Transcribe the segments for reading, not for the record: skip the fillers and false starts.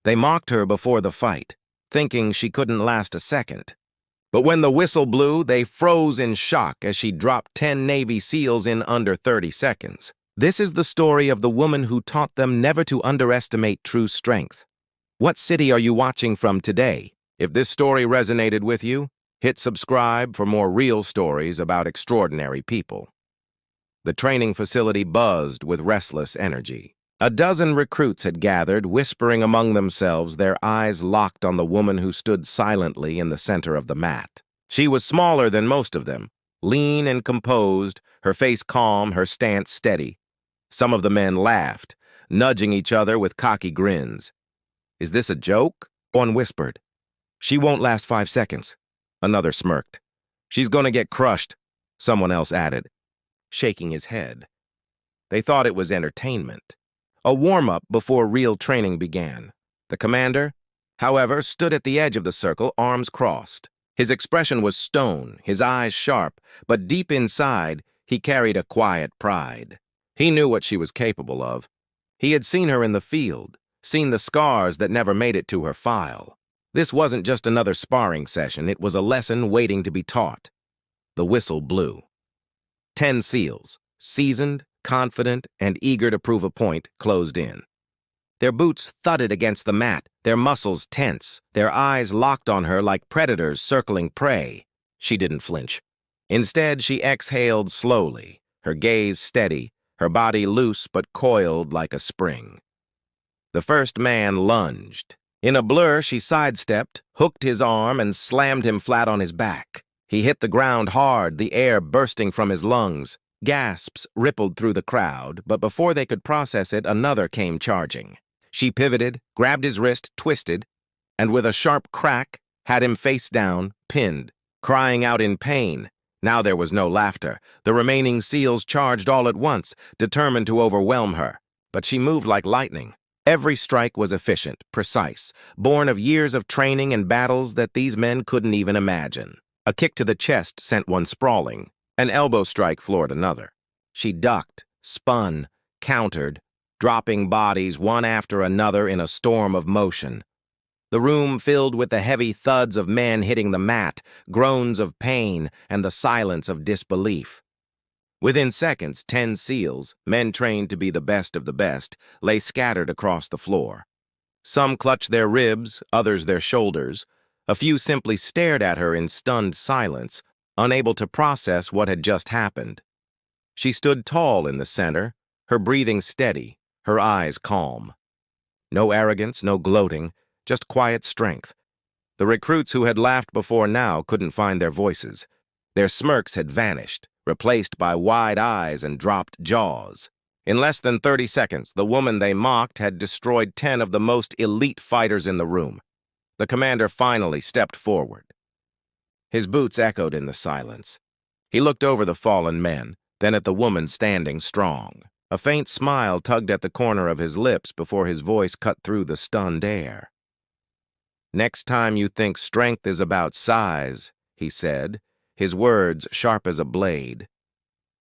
They mocked her before the fight, thinking she couldn't last a second. But when the whistle blew, they froze in shock as she dropped 10 Navy SEALs in under 30 seconds. This is the story of the woman who taught them never to underestimate true strength. What city are you watching from today? If this story resonated with you, hit subscribe for more real stories about extraordinary people. The training facility buzzed with restless energy. A dozen recruits had gathered, whispering among themselves, their eyes locked on the woman who stood silently in the center of the mat. She was smaller than most of them, lean and composed, her face calm, her stance steady. Some of the men laughed, nudging each other with cocky grins. "Is this a joke?" One whispered. "She won't last 5 seconds." Another smirked. "She's gonna get crushed," someone else added, shaking his head. They thought it was entertainment. A warm-up before real training began. The commander, however, stood at the edge of the circle, arms crossed. His expression was stone, his eyes sharp, but deep inside, he carried a quiet pride. He knew what she was capable of. He had seen her in the field, seen the scars that never made it to her file. This wasn't just another sparring session, it was a lesson waiting to be taught. The whistle blew. 10 SEALs, seasoned, confident, and eager to prove a point, closed in. Their boots thudded against the mat, their muscles tense, their eyes locked on her like predators circling prey. She didn't flinch. Instead, she exhaled slowly, her gaze steady, her body loose but coiled like a spring. The first man lunged. In a blur, she sidestepped, hooked his arm, and slammed him flat on his back. He hit the ground hard, the air bursting from his lungs. Gasps rippled through the crowd, but before they could process it, another came charging. She pivoted, grabbed his wrist, twisted, and with a sharp crack, had him face down, pinned, crying out in pain. Now there was no laughter. The remaining SEALs charged all at once, determined to overwhelm her. But she moved like lightning. Every strike was efficient, precise, born of years of training and battles that these men couldn't even imagine. A kick to the chest sent one sprawling. An elbow strike floored another. She ducked, spun, countered, dropping bodies one after another in a storm of motion. The room filled with the heavy thuds of men hitting the mat, groans of pain, and the silence of disbelief. Within seconds, 10 SEALs, men trained to be the best of the best, lay scattered across the floor. Some clutched their ribs, others their shoulders. A few simply stared at her in stunned silence, unable to process what had just happened. She stood tall in the center, her breathing steady, her eyes calm. No arrogance, no gloating, just quiet strength. The recruits who had laughed before now couldn't find their voices. Their smirks had vanished, replaced by wide eyes and dropped jaws. In less than 30 seconds, the woman they mocked had destroyed 10 of the most elite fighters in the room. The commander finally stepped forward. His boots echoed in the silence. He looked over the fallen men, then at the woman standing strong. A faint smile tugged at the corner of his lips before his voice cut through the stunned air. "Next time you think strength is about size," he said, his words sharp as a blade,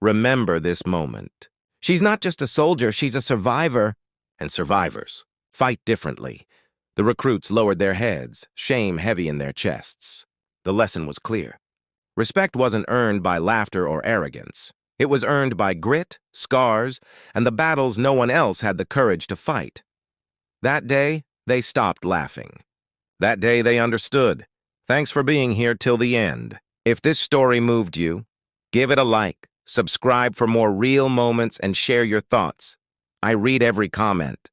"remember this moment. She's not just a soldier, she's a survivor. And survivors fight differently." The recruits lowered their heads, shame heavy in their chests. The lesson was clear. Respect wasn't earned by laughter or arrogance. It was earned by grit, scars, and the battles no one else had the courage to fight. That day, they stopped laughing. That day, they understood. Thanks for being here till the end. If this story moved you, give it a like, subscribe for more real moments, and share your thoughts. I read every comment.